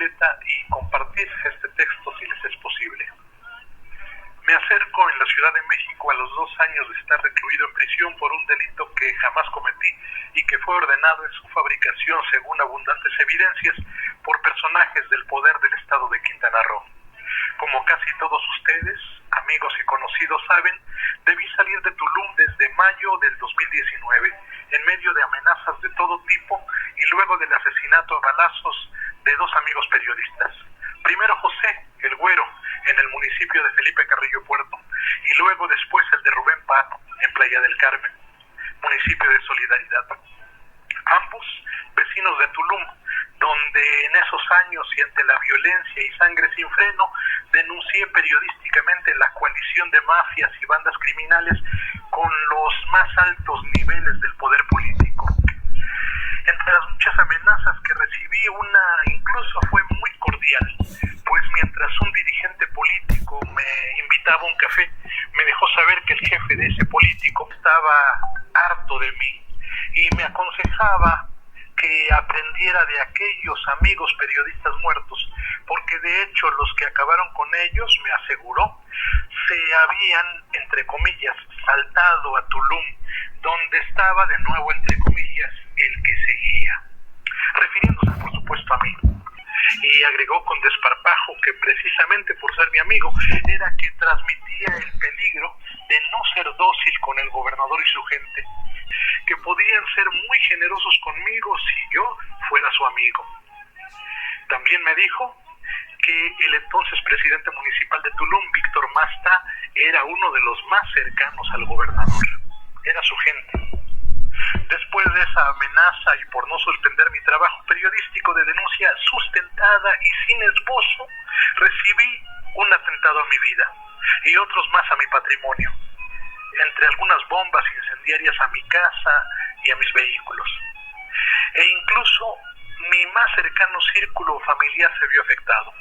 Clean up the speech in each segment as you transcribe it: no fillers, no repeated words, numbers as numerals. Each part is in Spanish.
completa y compartir este texto si les es posible. Me acerco en la Ciudad de México a los 2 años de estar recluido en prisión por un delito que jamás cometí y que fue ordenado en su fabricación, según abundantes evidencias, por personajes del poder del estado de Quintana Roo. Como casi todos ustedes, amigos y conocidos saben, debí salir de Tulum desde mayo del 2019, en medio de amenazas de todo tipo y luego del asesinato a balazos de 2 amigos periodistas. Primero José, el Güero, en el municipio de Felipe Carrillo Puerto, y luego después el de Rubén Pato, en Playa del Carmen, municipio de Solidaridad. Ambos vecinos de Tulum, donde en esos años y ante la violencia y sangre sin freno, denuncié periodísticamente la coalición de mafias y bandas criminales con los más altos niveles del poder político. Entre las muchas amenazas que recibí, una incluso fue muy cordial, pues mientras un dirigente político me invitaba a un café, me dejó saber que el jefe de ese político estaba harto de mí y me aconsejaba que aprendiera de aquellos amigos periodistas muertos, porque de hecho los que acabaron con ellos, me aseguró, se habían, entre comillas, saltado a Tulum, donde estaba de nuevo, entre comillas, el que seguía, refiriéndose por supuesto a mí. Y agregó con desparpajo que precisamente por ser mi amigo era que transmitía el peligro de no ser dócil con el gobernador y su gente, que podían ser muy generosos conmigo si yo fuera su amigo. También me dijo que el entonces presidente municipal de Tulum, Víctor Masta, era uno de los más cercanos al gobernador, era su gente. Después de esa amenaza y por no suspender mi trabajo periodístico de denuncia sustentada y sin esbozo, recibí un atentado a mi vida y otros más a mi patrimonio, entre algunas bombas incendiarias a mi casa y a mis vehículos. E incluso mi más cercano círculo familiar se vio afectado.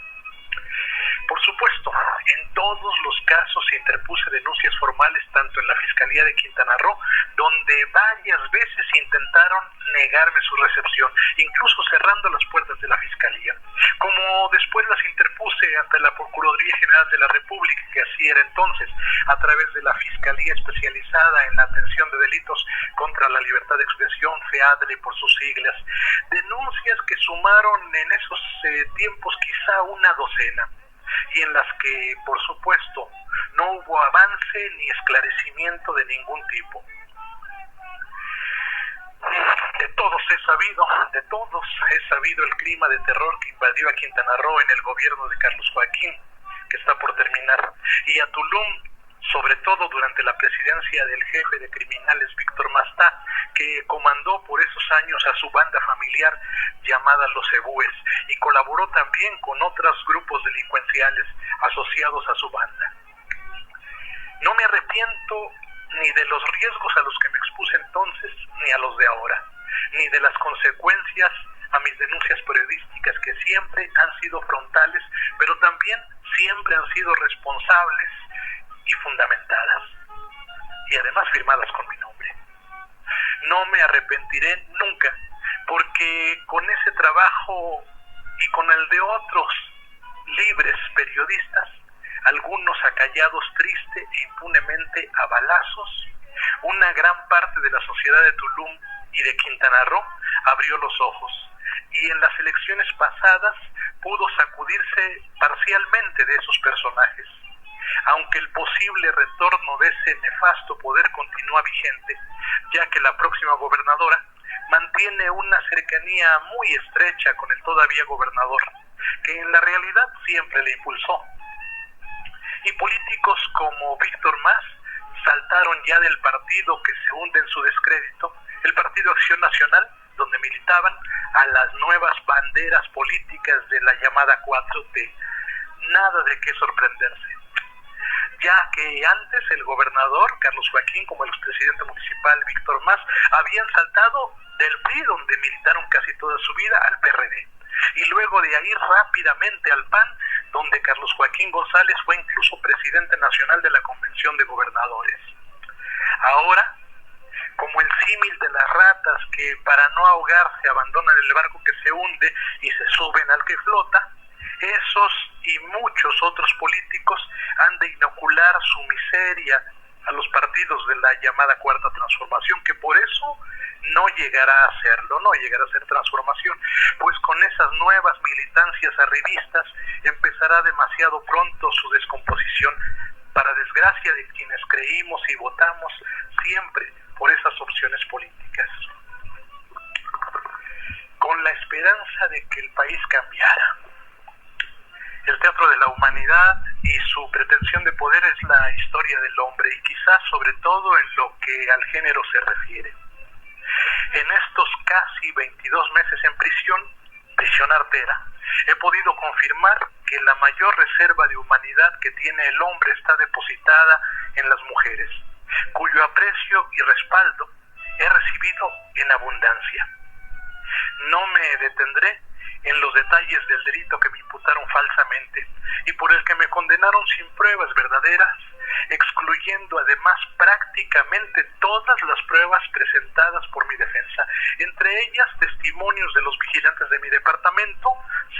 Por supuesto, en todos los casos interpuse denuncias formales tanto en la Fiscalía de Quintana Roo, donde varias veces intentaron negarme su recepción, incluso cerrando las puertas de la Fiscalía, como después las interpuse ante la Procuraduría General de la República, que así era entonces, a través de la Fiscalía Especializada en la Atención de Delitos contra la Libertad de Expresión, FEADLE por sus siglas, denuncias que sumaron en esos tiempos quizá una docena, y en las que, por supuesto, no hubo avance ni esclarecimiento de ningún tipo. De todos he sabido el clima de terror que invadió a Quintana Roo en el gobierno de Carlos Joaquín, que está por terminar, y a Tulum, sobre todo durante la presidencia del jefe de criminales Víctor Masta, que comandó por esos años a su banda familiar llamada Los Cebúes y colaboró también con otros grupos delincuenciales asociados a su banda. No me arrepiento ni de los riesgos a los que me expuse entonces, ni a los de ahora, ni de las consecuencias a mis denuncias periodísticas, que siempre han sido frontales, pero también siempre han sido responsables y fundamentadas, y además firmadas con mi nombre. No me arrepentiré nunca, porque con ese trabajo y con el de otros libres periodistas, algunos acallados triste e impunemente a balazos, una gran parte de la sociedad de Tulum y de Quintana Roo abrió los ojos, y en las elecciones pasadas pudo sacudirse parcialmente de esos personajes, aunque el posible retorno de ese nefasto poder continúa vigente, ya que la próxima gobernadora mantiene una cercanía muy estrecha con el todavía gobernador, que en la realidad siempre le impulsó. Y políticos como Víctor Mas saltaron ya del partido que se hunde en su descrédito, el Partido Acción Nacional, donde militaban, a las nuevas banderas políticas de la llamada 4T. Nada de qué sorprenderse, ya que antes el gobernador Carlos Joaquín, como el expresidente municipal Víctor Mas, habían saltado del PRI, donde militaron casi toda su vida, al PRD, y luego de ahí rápidamente al PAN, donde Carlos Joaquín González fue incluso presidente nacional de la Convención de Gobernadores. Ahora, como el símil de las ratas que para no ahogarse abandonan el barco que se hunde y se suben al que flota, Esos y muchos otros políticos han de inocular su miseria a los partidos de la llamada Cuarta Transformación, que por eso no llegará a serlo, no llegará a ser transformación, pues con esas nuevas militancias arribistas empezará demasiado pronto su descomposición, para desgracia de quienes creímos y votamos siempre por esas opciones políticas, con la esperanza de que el país cambiara. El teatro de la humanidad y su pretensión de poder es la historia del hombre, y quizás sobre todo en lo que al género se refiere. En estos casi 22 meses en prisión artera, he podido confirmar que la mayor reserva de humanidad que tiene el hombre está depositada en las mujeres, cuyo aprecio y respaldo he recibido en abundancia. No me detendré en los detalles del delito que me imputaron falsamente y por el que me condenaron sin pruebas verdaderas, excluyendo además prácticamente todas las pruebas presentadas por mi defensa, entre ellas testimonios de los vigilantes de mi departamento,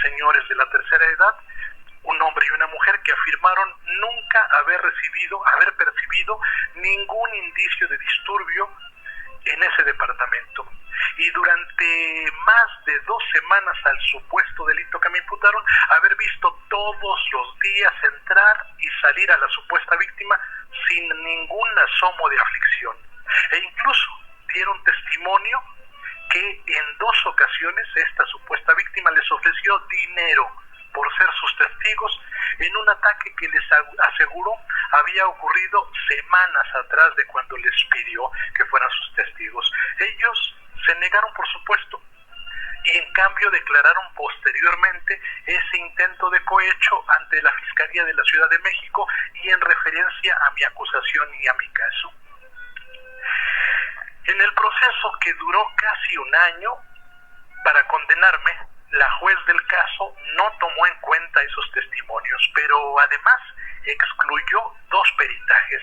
señores de la tercera edad, un hombre y una mujer que afirmaron nunca haber percibido ningún indicio de disturbio en ese departamento. Y durante más de 2 semanas al supuesto delito que me imputaron, haber visto todos los días entrar y salir a la supuesta víctima sin ningún asomo de aflicción. E incluso dieron testimonio que en 2 ocasiones esta supuesta víctima les ofreció dinero por ser sus testigos en un ataque que les aseguró había ocurrido semanas atrás de cuando les pidió que fueran sus testigos. Ellos se negaron, por supuesto, y en cambio declararon posteriormente ese intento de cohecho ante la Fiscalía de la Ciudad de México y en referencia a mi acusación y a mi caso. En el proceso, que duró casi un año para condenarme, la juez del caso no tomó en cuenta esos testimonios, pero además excluyó 2 peritajes,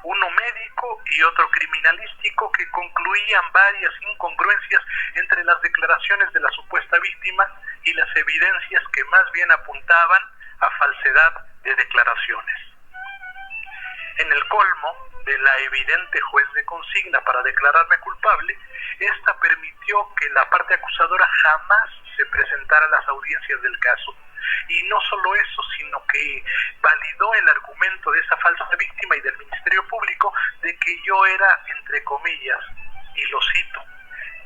uno médico y otro criminalístico, que concluían varias incongruencias entre las declaraciones de la supuesta víctima y las evidencias que más bien apuntaban a falsedad de declaraciones. En el colmo de la evidente juez de consigna para declararme culpable, esta permitió que la parte acusadora jamás se presentara a las audiencias del caso. Y no solo eso, sino que validó el argumento de esa falsa víctima y del Ministerio Público de que yo era, entre comillas, y lo cito,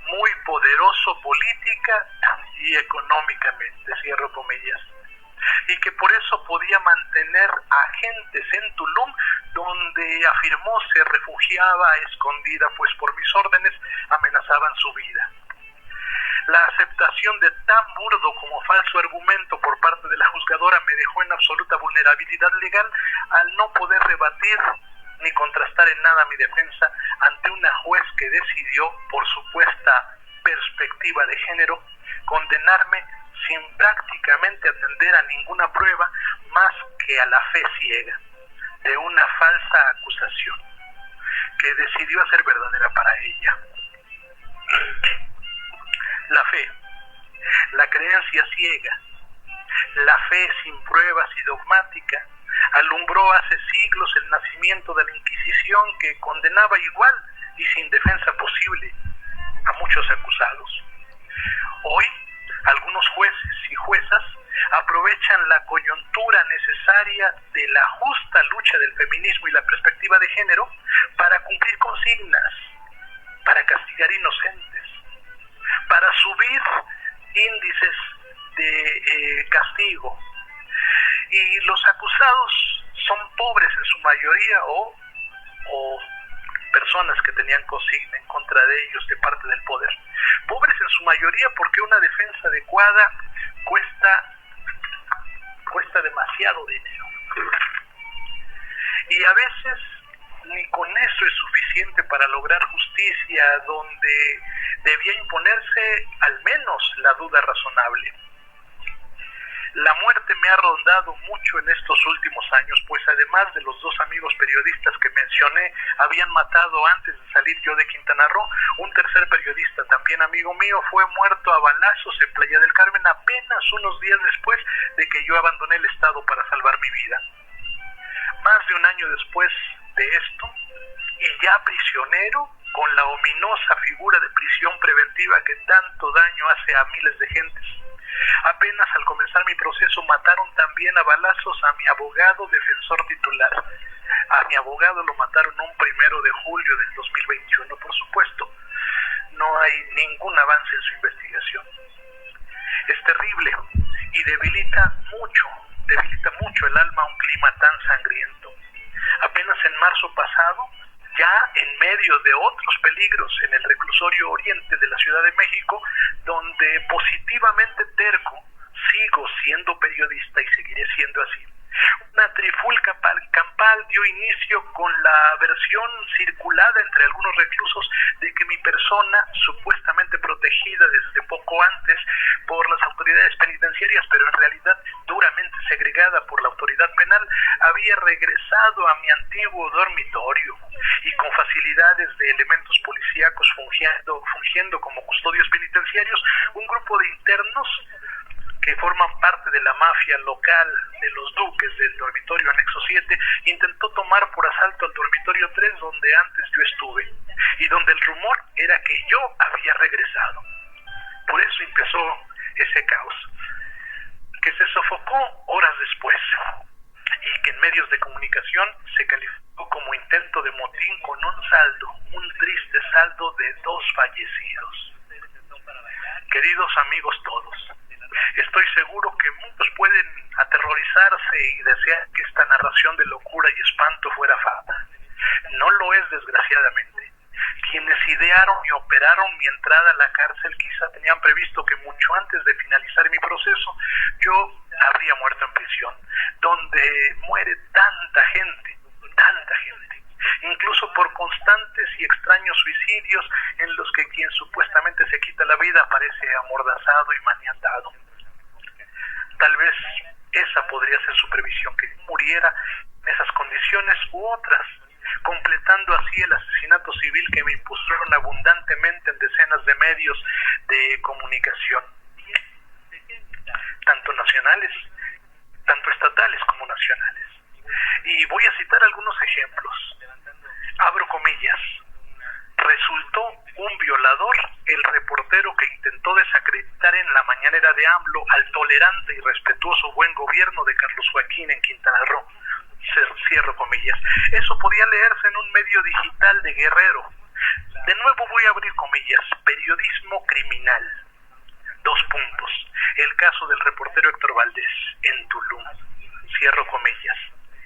muy poderoso política y económicamente, cierro comillas, y que por eso podía mantener agentes en Tulum, donde afirmó se refugiaba escondida, pues por mis órdenes amenazaban su vida. La aceptación de tan burdo como falso argumento por parte de la juzgadora me dejó en absoluta vulnerabilidad legal al no poder rebatir ni contrastar en nada mi defensa ante una juez que decidió, por supuesta perspectiva de género, condenarme sin prácticamente atender a ninguna prueba más que a la fe ciega de una falsa acusación que decidió hacer verdadera para ella. La fe, la creencia ciega, la fe sin pruebas y dogmática, alumbró hace siglos el nacimiento de la Inquisición, que condenaba igual y sin defensa posible a muchos acusados. Hoy, algunos jueces y juezas aprovechan la coyuntura necesaria de la justa lucha del feminismo y la perspectiva de género para cumplir consignas, para castigar inocentes, para subir índices de castigo. Y los acusados son pobres en su mayoría o personas que tenían consigna en contra de ellos de parte del poder. Pobres en su mayoría porque una defensa adecuada cuesta demasiado dinero. Y a veces ni con eso es suficiente para lograr justicia donde debía imponerse al menos la duda razonable. La muerte muerte me ha rondado mucho en estos últimos años, pues además de los 2 amigos periodistas que mencioné, habían matado antes de salir yo de Quintana Roo, un tercer periodista, también amigo mío, fue muerto a balazos en Playa del Carmen apenas unos días después de que yo abandoné el estado para salvar mi vida. Más de un año después de esto, y ya prisionero, con la ominosa figura de prisión preventiva que tanto daño hace a miles de gentes. Apenas al comenzar mi proceso mataron también a balazos a mi abogado defensor titular. A mi abogado lo mataron un 1 de julio del 2021, por supuesto. No hay ningún avance en su investigación. Es terrible y debilita mucho el alma a un clima tan sangriento. Apenas en marzo pasado, ya en medio de otros peligros en el reclusorio oriente de la Ciudad de México, donde positivamente terco sigo siendo periodista y seguiré siendo así. Una trifulca campal dio inicio con la versión circulada entre algunos reclusos de que mi persona, supuestamente protegida desde poco antes por las autoridades penitenciarias, pero en realidad duramente segregada por la autoridad penal, había regresado a mi antiguo dormitorio y con facilidades de elementos policíacos fungiendo como custodios penitenciarios, un grupo de internos que forman parte de la mafia local de los Duques del dormitorio anexo 7, intentó tomar por asalto al dormitorio 3 donde antes yo estuve y donde el rumor era que yo había regresado. Por eso empezó ese caos, que se sofocó horas después y que en medios de comunicación se calificó como intento de motín con un triste saldo de 2 fallecidos. Queridos amigos todos, estoy seguro que muchos pueden aterrorizarse y desear que esta narración de locura y espanto fuera falsa. No lo es, desgraciadamente. Quienes idearon y operaron mi entrada a la cárcel quizá tenían previsto que mucho antes de finalizar mi proceso yo habría muerto en prisión, donde muere tanta gente, incluso por constantes y extraños suicidios en los que quien supuestamente se quita la vida aparece amordazado y maniatado. Tal vez esa podría ser su previsión, que muriera en esas condiciones u otras, completando así el asesinato civil que me impusieron abundantemente en decenas de medios de comunicación, tanto nacionales, tanto estatales como nacionales. Y voy a citar algunos ejemplos. Abro comillas. Resultó un violador el reportero que intentó desacreditar en la mañanera de AMLO al tolerante y respetuoso buen gobierno de Carlos Joaquín en Quintana Roo. Cierro comillas. Eso podía leerse en un medio digital de Guerrero. De nuevo voy a abrir comillas. Periodismo criminal. 2 puntos. El caso del reportero Héctor Valdés en Tulum. Cierro comillas.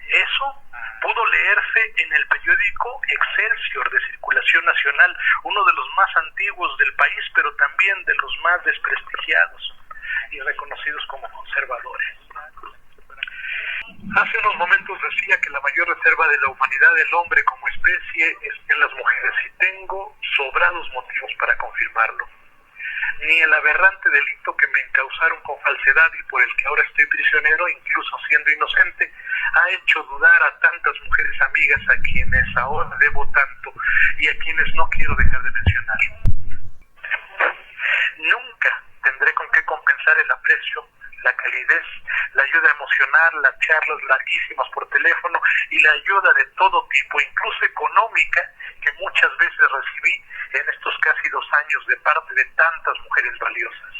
Eso pudo leerse en el periódico Excelsior de circulación nacional, uno de los más antiguos del país, pero también de los más desprestigiados y reconocidos como conservadores. Hace unos momentos decía que la mayor reserva de la humanidad del hombre como especie es en las mujeres, y tengo sobrados motivos para confirmarlo. Ni el aberrante delito que me encausaron con falsedad y por el que ahora estoy prisionero, incluso siendo inocente, ha hecho dudar a tantas mujeres amigas a quienes ahora debo tanto y a quienes no quiero dejar de mencionar. Nunca tendré con qué compensar el aprecio, la calidez, la ayuda emocional, las charlas larguísimas por teléfono y la ayuda de todo tipo, incluso económica, que muchas veces recibí en estos casi 2 años de parte de tantas mujeres valiosas.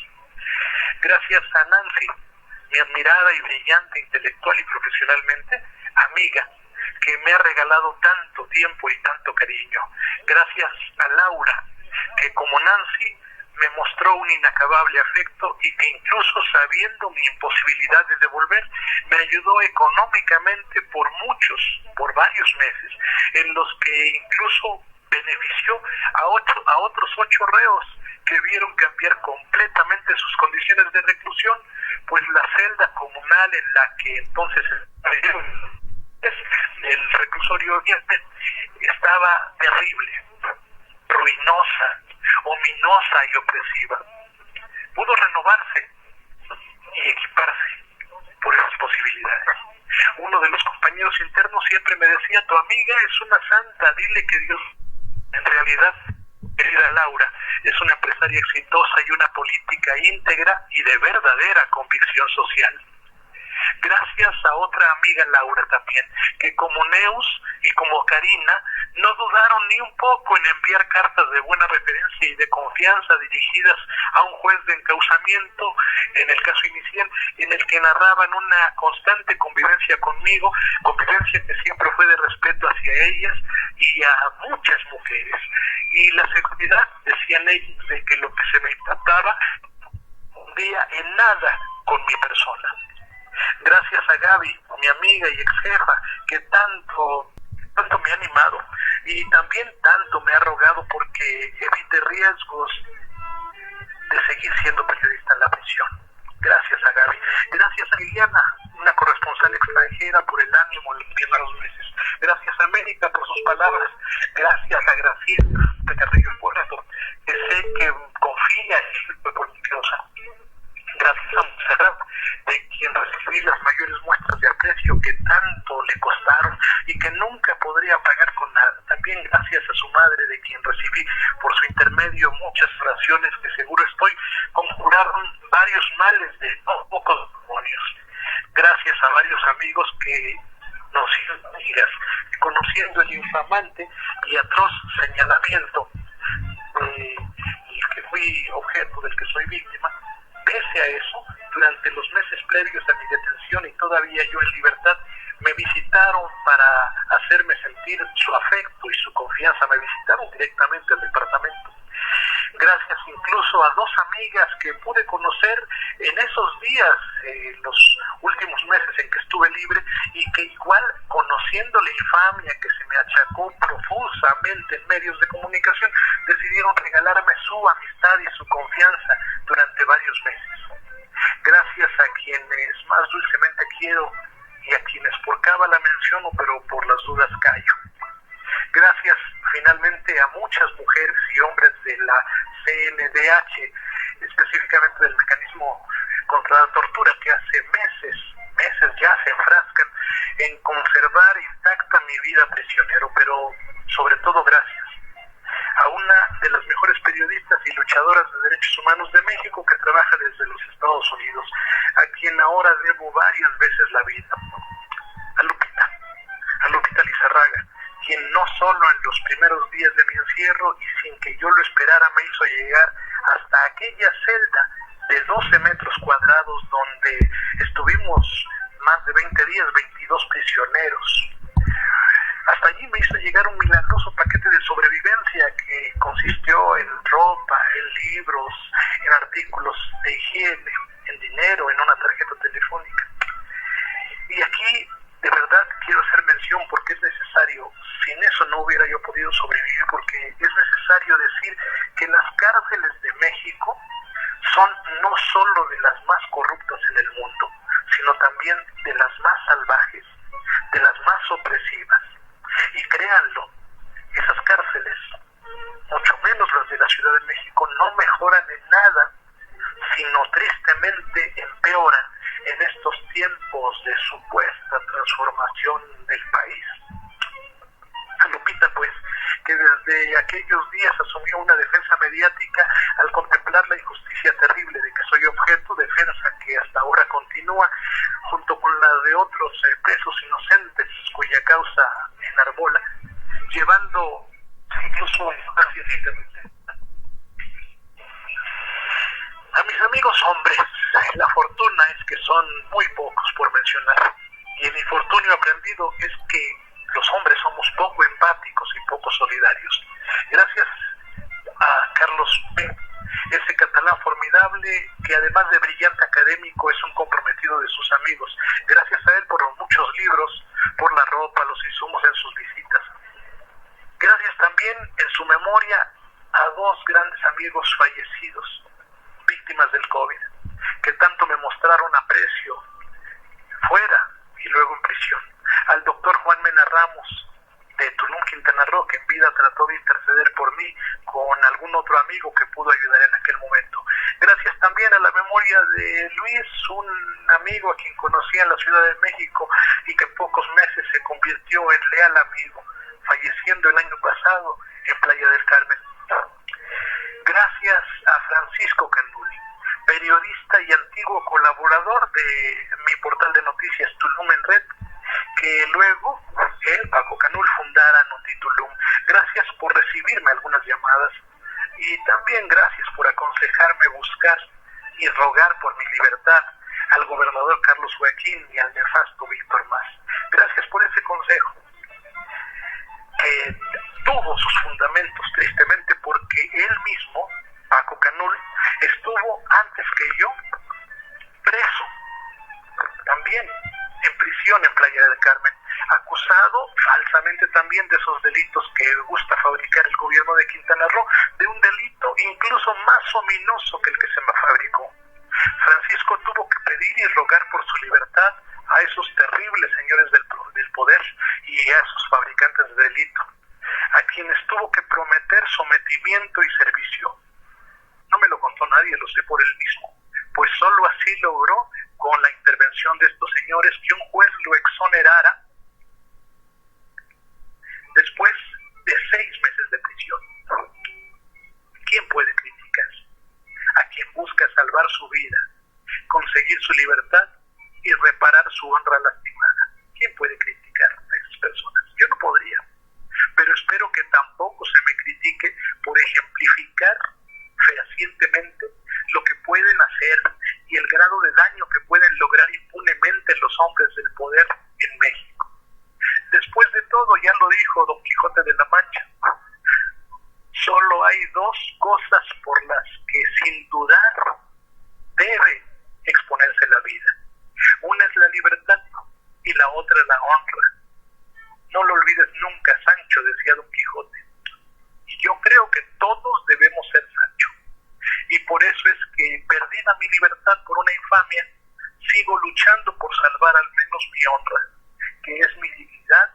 Gracias a Nancy, mi admirada y brillante intelectual y profesionalmente, amiga, que me ha regalado tanto tiempo y tanto cariño. Gracias a Laura, que como Nancy me mostró un inacabable afecto y que incluso sabiendo mi imposibilidad de devolver, me ayudó económicamente por varios meses, en los que incluso benefició a otros 8 reos que vieron cambiar completamente sus condiciones de reclusión, pues la celda comunal en la que entonces el reclusorio oriente estaba terrible, ruinosa, ominosa y opresiva. Pudo renovarse y equiparse. Por compañeros internos siempre me decía: tu amiga es una santa, dile que Dios. En realidad, querida Laura, es una empresaria exitosa y una política íntegra y de verdadera convicción social. Gracias a otra amiga, Laura, también, que como Neus y como Karina no dudaron ni un poco en enviar cartas de buena referencia y de confianza dirigidas a un juez de encausamiento en el caso inicial, en el que narraban una constante convivencia conmigo, convivencia que siempre fue de respeto hacia ellas y a muchas mujeres. Y la seguridad, decían ellos, de que lo que se me imputaba no hundía en nada con mi persona. Gracias a Gaby, mi amiga y ex jefa, que tanto me ha animado y también tanto me ha rogado porque evite riesgos de seguir siendo periodista en la prisión. Gracias a Gaby. Gracias a Liliana, una corresponsal extranjera, por el ánimo en los primeros meses. Gracias a América por sus palabras. Gracias a Graciela de Carrillo Puerto, que sé que confía en mi política. Gracias a Montserrat, de quien recibí las mayores muestras de aprecio que tanto le costaron y que nunca podría pagar con nada. También gracias a su madre, de quien recibí por su intermedio muchas oraciones que seguro estoy conjuraron varios males de no pocos demonios. Gracias a varios amigos que nos hicieron amigas, conociendo el infamante y atroz señalamiento que fui objeto, del que soy víctima. Pese a eso, durante los meses previos a mi detención y todavía yo en libertad, me visitaron para hacerme sentir su afecto y su confianza. Me visitaron directamente al departamento. Gracias incluso a dos amigas que pude conocer en esos días, los últimos meses en que estuve libre, y que igual, conociendo la infamia que se me achacó profusamente en medios de comunicación, decidieron regalarme su amistad y su confianza durante varios meses. Gracias a quienes más dulcemente quiero y a quienes por cábala menciono, pero por las dudas callo. Gracias finalmente a muchas mujeres y hombres de la CNDH, específicamente del mecanismo contra la tortura, que hace meses ya se enfrascan en conservar intacta mi vida prisionero, pero sobre todo gracias a una de las mejores periodistas y luchadoras de derechos humanos de México, que trabaja desde los Estados Unidos, a quien ahora debo varias veces la vida, a Lupita Lizarraga, quien no solo en los primeros días de mi encierro y sin que yo lo esperara me hizo llegar hasta aquella celda de 12 metros cuadrados donde estuvimos más de 20 días, 22 prisioneros. Hasta allí me hizo llegar un milagroso paquete de sobrevivencia que consistió en ropa, en libros, en artículos de higiene, en dinero, en una tarjeta telefónica. Y aquí de verdad quiero hacer mención porque es necesario. Sin eso no hubiera yo podido sobrevivir, porque es necesario decir que las cárceles de México son no solo de las más corruptas en el mundo, sino también de las más salvajes, de las más opresivas. Y créanlo, esas cárceles, mucho menos las de la Ciudad de México, no mejoran en nada, sino tristemente empeoran en estos tiempos de supuesta transformación del país. A Lupita, pues, que desde aquellos días asumió una defensa mediática al contemplar la injusticia terrible de que soy objeto, defensa que hasta ahora continúa, junto con la de otros presos inocentes cuya causa enarbola, llevando incluso instancias intermedias. A mis amigos hombres, la fortuna es que son muy pocos, por mencionar, y el infortunio aprendido es que los hombres somos poco empáticos y poco solidarios. Gracias a Carlos B., ese catalán formidable que además de brillante académico es un comprometido de sus amigos. Gracias a él por los muchos libros, por la ropa, los insumos en sus visitas. Gracias también en su memoria a dos grandes amigos fallecidos, víctimas del COVID, que tanto me mostraron aprecio fuera y luego en prisión. Al doctor Juan Mena Ramos, de Tulum, Quintana Roo, que en vida trató de interceder por mí con algún otro amigo que pudo ayudar en aquel momento. Gracias también a la memoria de Luis, un amigo a quien conocí en la Ciudad de México y que en pocos meses se convirtió en leal amigo, falleciendo el año pasado en Playa del Carmen. Gracias a Francisco Canuli, periodista y antiguo colaborador de mi portal de noticias Tulum en Red, que luego él, Paco Canul, fundara Notitulum. Gracias por recibirme algunas llamadas y también gracias por aconsejarme buscar y rogar por mi libertad al gobernador Carlos Joaquín y al nefasto Víctor Mas. Gracias por ese consejo, que tuvo sus fundamentos tristemente porque él mismo, Paco Canul, estuvo antes que yo preso, también en prisión en Playa del Carmen, acusado falsamente también de esos delitos que gusta fabricar el gobierno de Quintana Roo, de un delito incluso más ominoso que el que se me fabricó. Francisco tuvo que pedir y rogar por su libertad a esos terribles señores del poder y a esos fabricantes de delito, a quienes tuvo que prometer sometimiento y servicio. No me lo contó nadie, lo sé por él mismo, pues solo así logró, con la intervención de estos señores, que un juez lo exonerara después de 6 meses de prisión. ¿Quién puede criticar a quien busca salvar su vida, conseguir su libertad y reparar su honra lastimada? ¿Quién puede criticar a esas personas? Yo no podría, pero espero que tampoco se me critique por ejemplificar fehacientemente lo que pueden hacer y el grado de daño que pueden lograr impunemente los hombres del poder en México. Después de todo, ya lo dijo Don Quijote de la Mancha, solo hay 2 cosas por las que sin dudar debe exponerse la vida. Una es la libertad y la otra la honra. No lo olvides nunca, Sancho, decía Don Quijote. Y yo creo que todos debemos ser Sancho. Y por eso es que, perdida mi libertad por una infamia, sigo luchando por salvar al menos mi honra, que es mi dignidad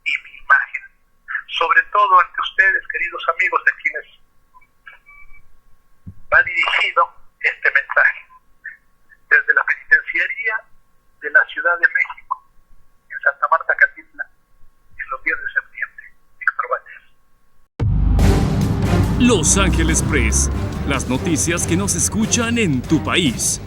y mi imagen. Sobre todo ante ustedes, queridos amigos, a quienes va dirigido este mensaje. Desde la penitenciaría de la Ciudad de México, en Santa Marta, Catitla, en los días de septiembre, Héctor Valdés. Los Ángeles Press, las noticias que no se escuchan en tu país.